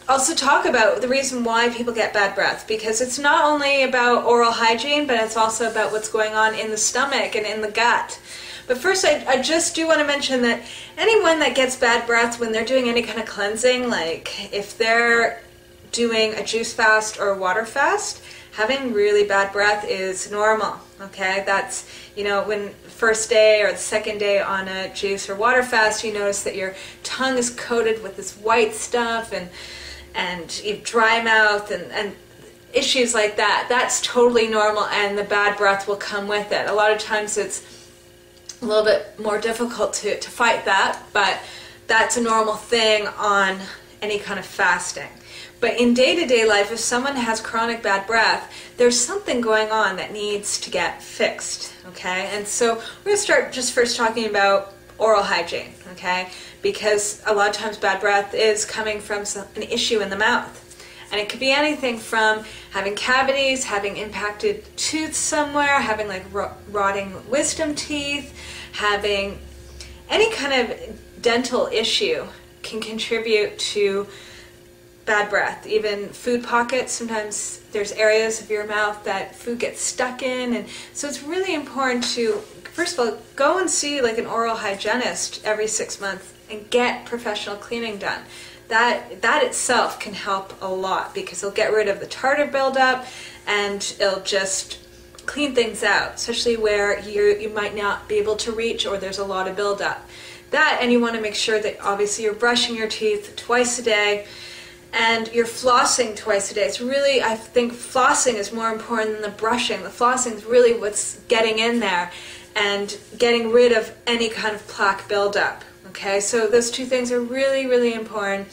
also talk about the reason why people get bad breath, because it's not only about oral hygiene, but it's also about what's going on in the stomach and in the gut. But first, I just do want to mention that anyone that gets bad breath when they're doing any kind of cleansing, like if they're doing a juice fast or a water fast, having really bad breath is normal, okay? That's, when first day or the second day on a juice or water fast, you notice that your tongue is coated with this white stuff and you have dry mouth and issues like that. That's totally normal, and the bad breath will come with it. A lot of times it's a little bit more difficult to fight that, but that's a normal thing on any kind of fasting. But in day-to-day life, if someone has chronic bad breath, there's something going on that needs to get fixed, okay? And so we're going to start just first talking about oral hygiene, okay? Because a lot of times bad breath is coming from an issue in the mouth. And it could be anything from having cavities, having impacted tooth somewhere, having like rotting wisdom teeth, having any kind of dental issue can contribute to bad breath. Even food pockets, sometimes there's areas of your mouth that food gets stuck in, and so it's really important to, first of all, go and see like an oral hygienist every 6 months and get professional cleaning done. That itself can help a lot, because it'll get rid of the tartar buildup and it'll just clean things out, especially where you might not be able to reach or there's a lot of buildup. That, and you want to make sure that obviously you're brushing your teeth twice a day and you're flossing twice a day. It's really, I think flossing is more important than the brushing. The flossing is really what's getting in there and getting rid of any kind of plaque buildup. Okay, so those two things are really, really important.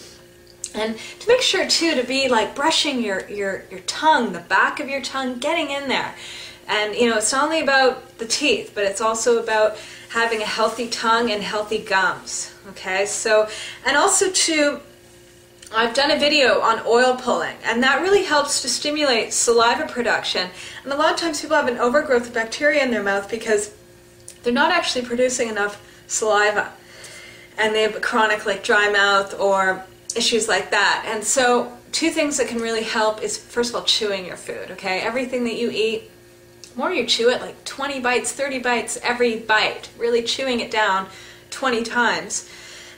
And to make sure too, to be like brushing your tongue, the back of your tongue, getting in there. And it's not only about the teeth, but it's also about having a healthy tongue and healthy gums. Okay, so, and also too, I've done a video on oil pulling, and that really helps to stimulate saliva production. And a lot of times people have an overgrowth of bacteria in their mouth because they're not actually producing enough saliva. And they have a chronic like dry mouth or issues like that. And so two things that can really help is, first of all, chewing your food, okay? Everything that you eat, the more you chew it, like 20 bites, 30 bites every bite, really chewing it down 20 times,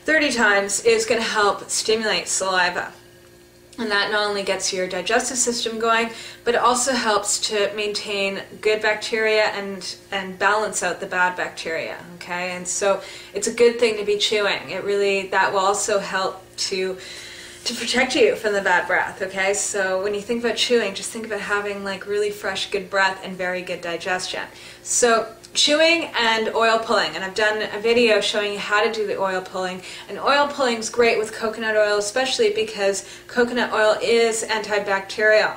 30 times is going to help stimulate saliva. And that not only gets your digestive system going, but it also helps to maintain good bacteria and balance out the bad bacteria, okay? And so it's a good thing to be chewing. It really, that will also help to protect you from the bad breath, okay? So when you think about chewing, just think about having like really fresh, good breath and very good digestion. So chewing and oil pulling, and I've done a video showing you how to do the oil pulling. And oil pulling is great with coconut oil, especially because coconut oil is antibacterial,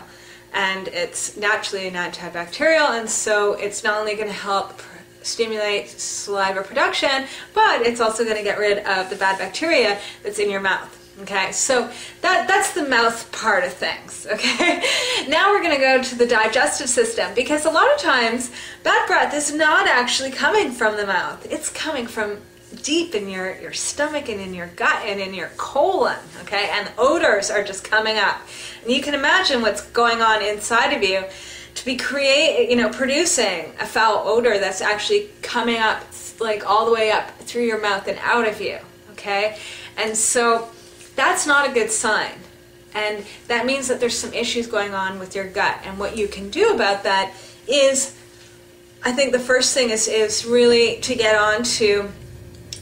and it's naturally an antibacterial, and so it's not only going to help stimulate saliva production, but it's also going to get rid of the bad bacteria that's in your mouth. Okay, so that's the mouth part of things, okay? Now we're going to go to the digestive system, because a lot of times bad breath is not actually coming from the mouth. It's coming from deep in your stomach and in your gut and in your colon, okay? And odors are just coming up. And you can imagine what's going on inside of you to be producing a foul odor that's actually coming up like all the way up through your mouth and out of you, okay? And so that's not a good sign, and that means that there's some issues going on with your gut. And what you can do about that is, I think the first thing is really to get on to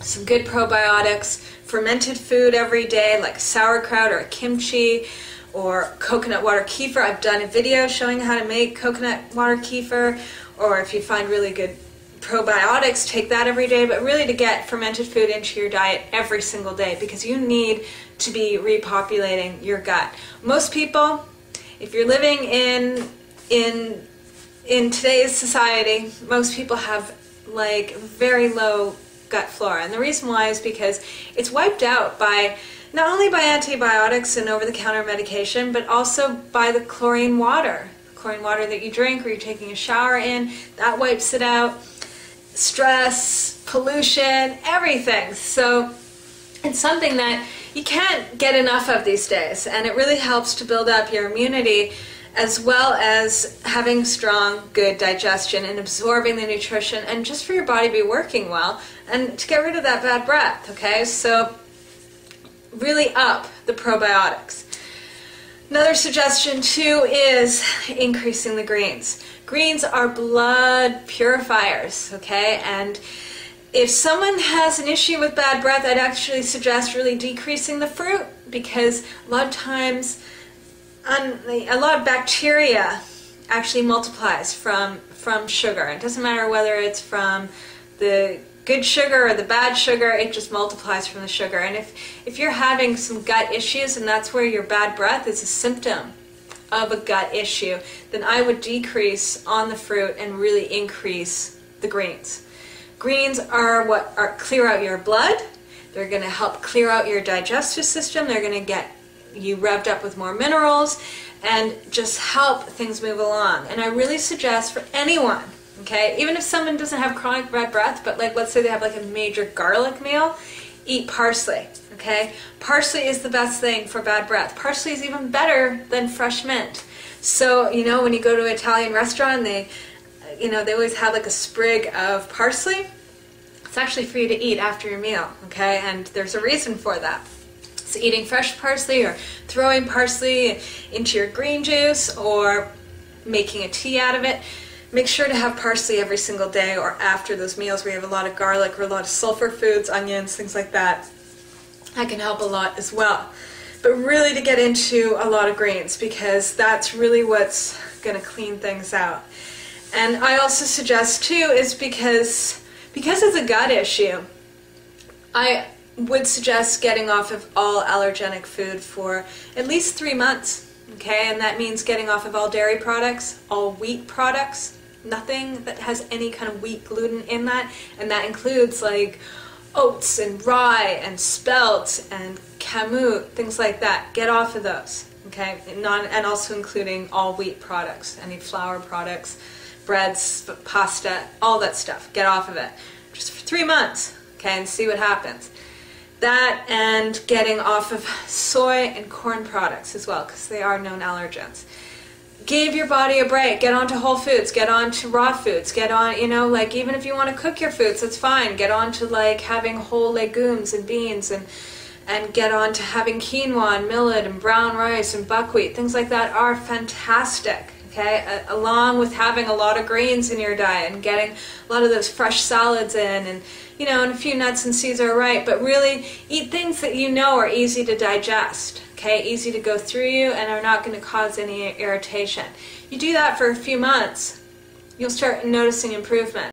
some good probiotics, fermented food every day like sauerkraut or kimchi or coconut water kefir. I've done a video showing how to make coconut water kefir, or if you find really good probiotics, take that every day, but really to get fermented food into your diet every single day, because you need to be repopulating your gut. Most people, if you're living in today's society, most people have like very low gut flora, and the reason why is because it's wiped out by not only by antibiotics and over-the-counter medication, but also by the chlorine water that you drink or you're taking a shower in. That wipes it out. Stress, pollution, everything. So it's something that you can't get enough of these days, and it really helps to build up your immunity as well as having strong, good digestion and absorbing the nutrition, and just for your body to be working well and to get rid of that bad breath, okay? So really up the probiotics. Another suggestion too is increasing the greens. Greens are blood purifiers, okay? And if someone has an issue with bad breath, I'd actually suggest really decreasing the fruit, because a lot of times a lot of bacteria actually multiplies from sugar. It doesn't matter whether it's from the good sugar or the bad sugar, it just multiplies from the sugar. And if you're having some gut issues and that's where your bad breath is a symptom of a gut issue, then I would decrease on the fruit and really increase the greens. Greens are what clear out your blood. They're going to help clear out your digestive system. They're going to get you revved up with more minerals and just help things move along. And I really suggest for anyone, okay, even if someone doesn't have chronic bad breath, but like let's say they have like a major garlic meal, eat parsley, okay? Parsley is the best thing for bad breath. Parsley is even better than fresh mint. So, you know, when you go to an Italian restaurant, they always have like a sprig of parsley. It's actually for you to eat after your meal, okay? And there's a reason for that. So eating fresh parsley or throwing parsley into your green juice or making a tea out of it. Make sure to have parsley every single day or after those meals where you have a lot of garlic or a lot of sulfur foods, onions, things like that. That can help a lot as well. But really to get into a lot of greens, because that's really what's going to clean things out. And I also suggest too is because it's a gut issue, I would suggest getting off of all allergenic food for at least 3 months, okay? And that means getting off of all dairy products, all wheat products, nothing that has any kind of wheat gluten in that, and that includes like oats and rye and spelt and kamut, things like that. Get off of those, okay? And also including all wheat products, any flour products, breads, pasta, all that stuff. Get off of it. Just for 3 months, okay, and see what happens. That and getting off of soy and corn products as well, because they are known allergens. Give your body a break. Get on to whole foods. Get on to raw foods. Get on, like even if you want to cook your foods, that's fine. Get on to like having whole legumes and beans and get on to having quinoa and millet and brown rice and buckwheat. Things like that are fantastic. Okay, along with having a lot of greens in your diet and getting a lot of those fresh salads in, and and a few nuts and seeds are right, but really eat things that you know are easy to digest, okay, easy to go through you and are not going to cause any irritation. You do that for a few months, you'll start noticing improvement.